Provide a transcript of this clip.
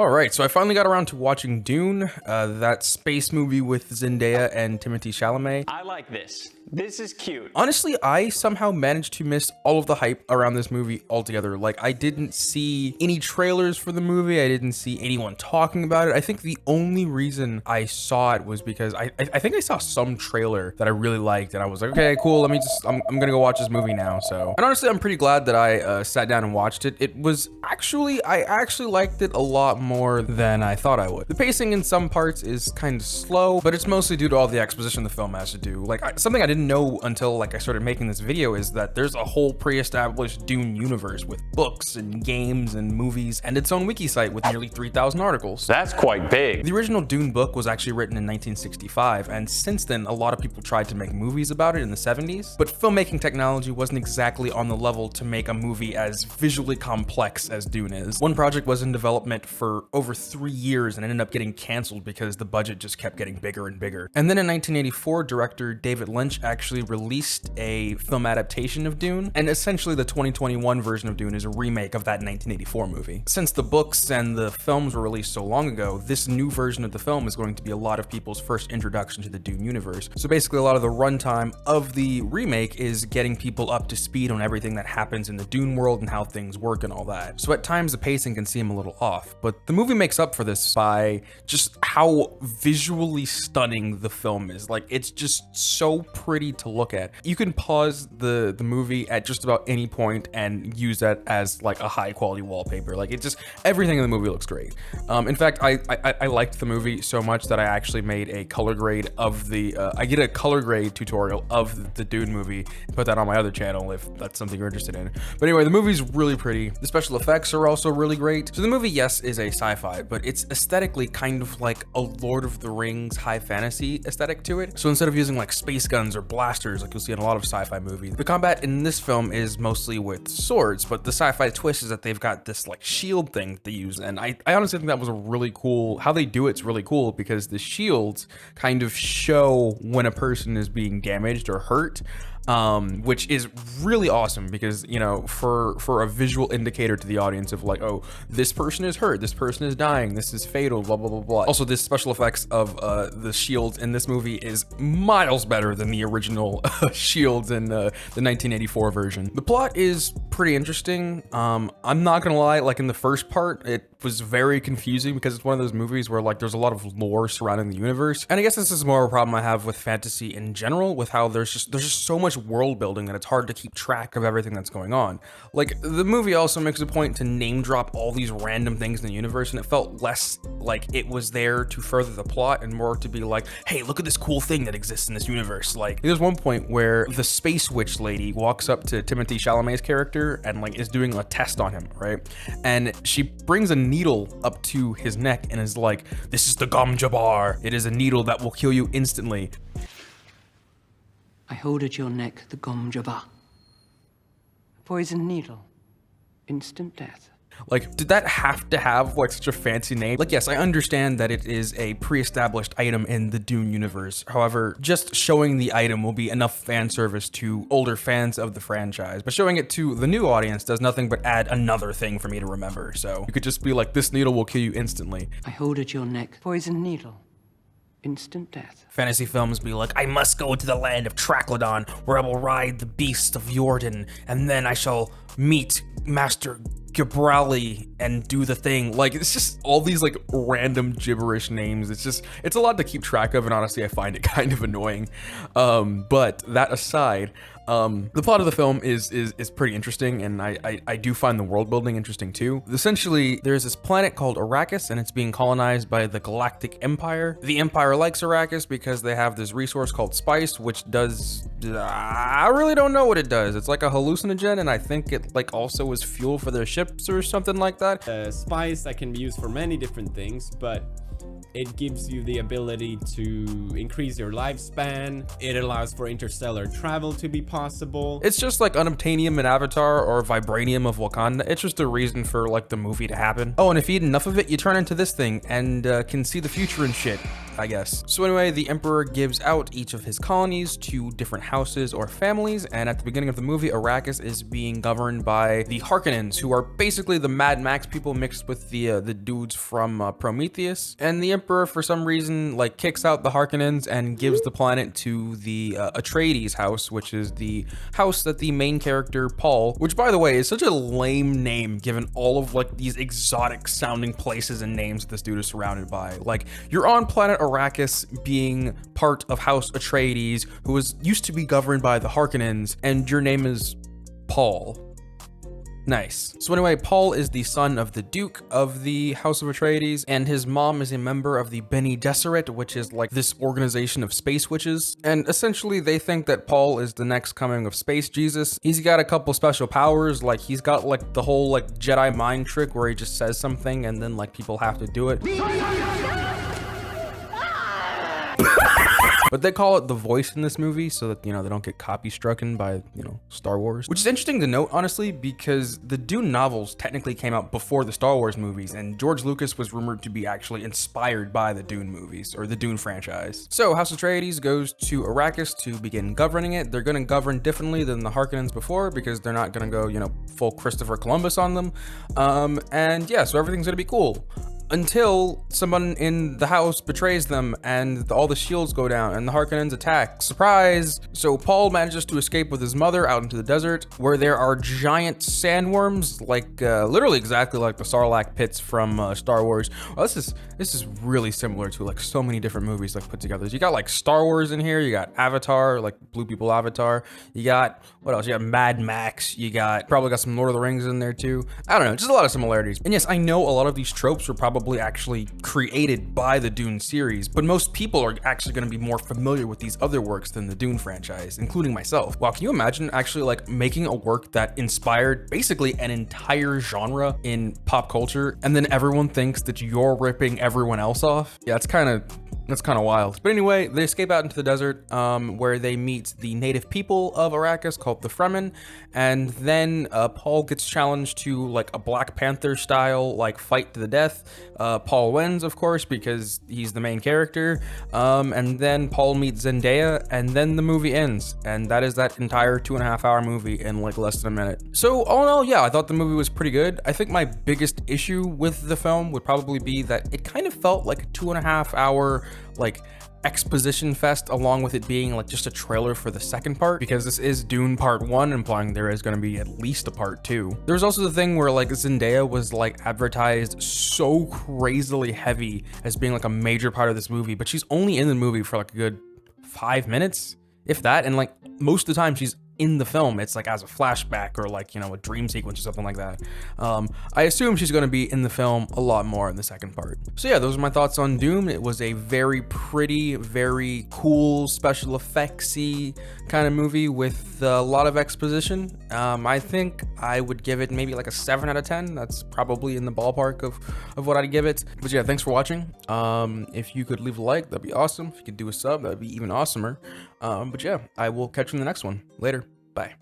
All right, so I finally got around to watching Dune, that space movie with Zendaya and Timothée Chalamet. I like this. This is cute. Honestly, I somehow managed to miss all of the hype around this movie altogether. Like, I didn't see any trailers for the movie. I didn't see anyone talking about it. I think the only reason I saw it was because I think I saw some trailer that I really liked, and I was like, okay, cool. I'm gonna go watch this movie now. So, and honestly, I'm pretty glad that I sat down and watched it. I actually liked it a lot more than I thought I would. The pacing in some parts is kind of slow, but it's mostly due to all the exposition the film has to do. Like, something I didn't know until like I started making this video is that there's a whole pre-established Dune universe with books and games and movies and its own wiki site with nearly 3,000 articles. That's quite big. The original Dune book was actually written in 1965, and since then a lot of people tried to make movies about it in the 70s, but filmmaking technology wasn't exactly on the level to make a movie as visually complex as Dune is. One project was in development for over 3 years and ended up getting canceled because the budget just kept getting bigger and bigger. And then in 1984, director David Lynch actually released a film adaptation of Dune, and essentially the 2021 version of Dune is a remake of that 1984 movie. Since the books and the films were released so long ago, this new version of the film is going to be a lot of people's first introduction to the Dune universe. So basically a lot of the runtime of the remake is getting people up to speed on everything that happens in the Dune world and how things work and all that. So at times the pacing can seem a little off, but the movie makes up for this by just how visually stunning the film is. Like, it's just so pretty to look at. You can pause the movie at just about any point and use that as like a high quality wallpaper. Like, it just, everything in the movie looks great. In fact, I liked the movie so much that I actually made a color grade of the, I did a color grade tutorial of the Dune movie and put that on my other channel if that's something you're interested in. But anyway, the movie's really pretty. The special effects are also really great. So the movie, yes, is a sci-fi, but it's aesthetically kind of like a Lord of the Rings high fantasy aesthetic to it. So instead of using like space guns or blasters like you'll see in a lot of sci-fi movies, the combat in this film is mostly with swords, but the sci-fi twist is that they've got this like shield thing that they use, and I honestly think that was a really cool, how they do it's really cool, because the shields kind of show when a person is being damaged or hurt, which is really awesome because, you know, for a visual indicator to the audience of like, oh, this person is hurt, this person is dying, this is fatal, blah, blah, blah, blah. Also, this special effects of the shields in this movie is miles better than the original shields in the 1984 version. The plot is pretty interesting. I'm not gonna lie, like in the first part, it was very confusing because it's one of those movies where like there's a lot of lore surrounding the universe. And I guess this is more of a problem I have with fantasy in general, with how there's just so much world building that it's hard to keep track of everything that's going on. Like, the movie also makes a point to name drop all these random things in the universe, and it felt less like it was there to further the plot and more to be like, hey, look at this cool thing that exists in this universe. Like, there's one point where the space witch lady walks up to Timothée Chalamet's character and like is doing a test on him, right? And she brings a needle up to his neck and is like, this is the Gom Jabbar. It is a needle that will kill you instantly. I hold at your neck the Gom Jabbar. A poison needle. Instant death. Like, did that have to have like such a fancy name? Like, yes, I understand that it is a pre-established item in the Dune universe. However, just showing the item will be enough fan service to older fans of the franchise, but showing it to the new audience does nothing but add another thing for me to remember. So you could just be like, this needle will kill you instantly. I hold at your neck poison needle. Instant death. Fantasy films be like, I must go to the land of Traclodon, where I will ride the beast of Jordan, and then I shall meet Master Gibralli and do the thing. Like, it's just all these like random gibberish names. It's a lot to keep track of, and honestly I find it kind of annoying. But that aside, the plot of the film is pretty interesting, and I do find the world building interesting too. Essentially, there's this planet called Arrakis, and it's being colonized by the Galactic Empire. The Empire likes Arrakis because they have this resource called spice, which does, I really don't know what it does. It's like a hallucinogen, and I think it like also is fuel for their ships or something like that. Spice that can be used for many different things, but It gives you the ability to increase your lifespan. It allows for interstellar travel to be possible. It's just like unobtainium in Avatar or vibranium of Wakanda. It's just a reason for like the movie to happen. Oh, and if you eat enough of it, you turn into this thing and can see the future and shit, I guess. So anyway, the Emperor gives out each of his colonies to different houses or families, and at the beginning of the movie, Arrakis is being governed by the Harkonnens, who are basically the Mad Max people mixed with the dudes from Prometheus. And the Emperor, for some reason, like kicks out the Harkonnens and gives the planet to the Atreides house, which is the house that the main character Paul, which by the way is such a lame name given all of like these exotic sounding places and names that this dude is surrounded by. Like, you're on planet Arrakis being part of House Atreides, who used to be governed by the Harkonnens, and your name is Paul. Nice. So anyway, Paul is the son of the Duke of the House of Atreides, and his mom is a member of the Bene Gesserit, which is like this organization of space witches. And essentially they think that Paul is the next coming of Space Jesus. He's got a couple special powers, like he's got like the whole like Jedi mind trick where he just says something and then like people have to do it. But they call it the voice in this movie so that, you know, they don't get copy strucken by, you know, Star Wars. Which is interesting to note, honestly, because the Dune novels technically came out before the Star Wars movies, and George Lucas was rumored to be actually inspired by the Dune movies, or the Dune franchise. So House Atreides goes to Arrakis to begin governing it. They're gonna govern differently than the Harkonnens before, because they're not gonna go, you know, full Christopher Columbus on them. And yeah, so everything's gonna be cool. Until someone in the house betrays them and all the shields go down and the Harkonnens attack. Surprise! So Paul manages to escape with his mother out into the desert where there are giant sandworms, like literally exactly like the Sarlacc pits from Star Wars. Well, this is really similar to like so many different movies like put together. You got like Star Wars in here, you got Avatar, like Blue People Avatar, you got, what else? You got Mad Max, you got, probably got some Lord of the Rings in there too. I don't know, just a lot of similarities. And yes, I know a lot of these tropes were probably actually created by the Dune series, but most people are actually going to be more familiar with these other works than the Dune franchise, including myself. Wow, can you imagine actually like making a work that inspired basically an entire genre in pop culture, and then everyone thinks that you're ripping everyone else off? Yeah, it's kind of wild. But anyway, they escape out into the desert where they meet the native people of Arrakis called the Fremen, and then Paul gets challenged to like a Black Panther style like fight to the death. Paul wins, of course, because he's the main character, and then Paul meets Zendaya, and then the movie ends, and that is that entire 2.5 hour movie in like less than a minute. So all in all, yeah, I thought the movie was pretty good. I think my biggest issue with the film would probably be that it kind of felt like a 2.5 hour like exposition fest, along with it being like just a trailer for the second part, because this is Dune Part 1, implying there is going to be at least a Part 2. There's also the thing where like Zendaya was like advertised so crazily heavy as being like a major part of this movie, but she's only in the movie for like a good 5 minutes, if that, and like most of the time she's in the film, it's like as a flashback or like, you know, a dream sequence or something like that. I assume she's going to be in the film a lot more in the second part. So yeah, those are my thoughts on Dune. It was a very pretty, very cool, special effectsy kind of movie with a lot of exposition. I think I would give it maybe like a 7 out of 10. That's probably in the ballpark of what I'd give it. But yeah, thanks for watching. If you could leave a like, that'd be awesome. If you could do a sub, that'd be even awesomer. But yeah, I will catch you in the next one. Later. Bye.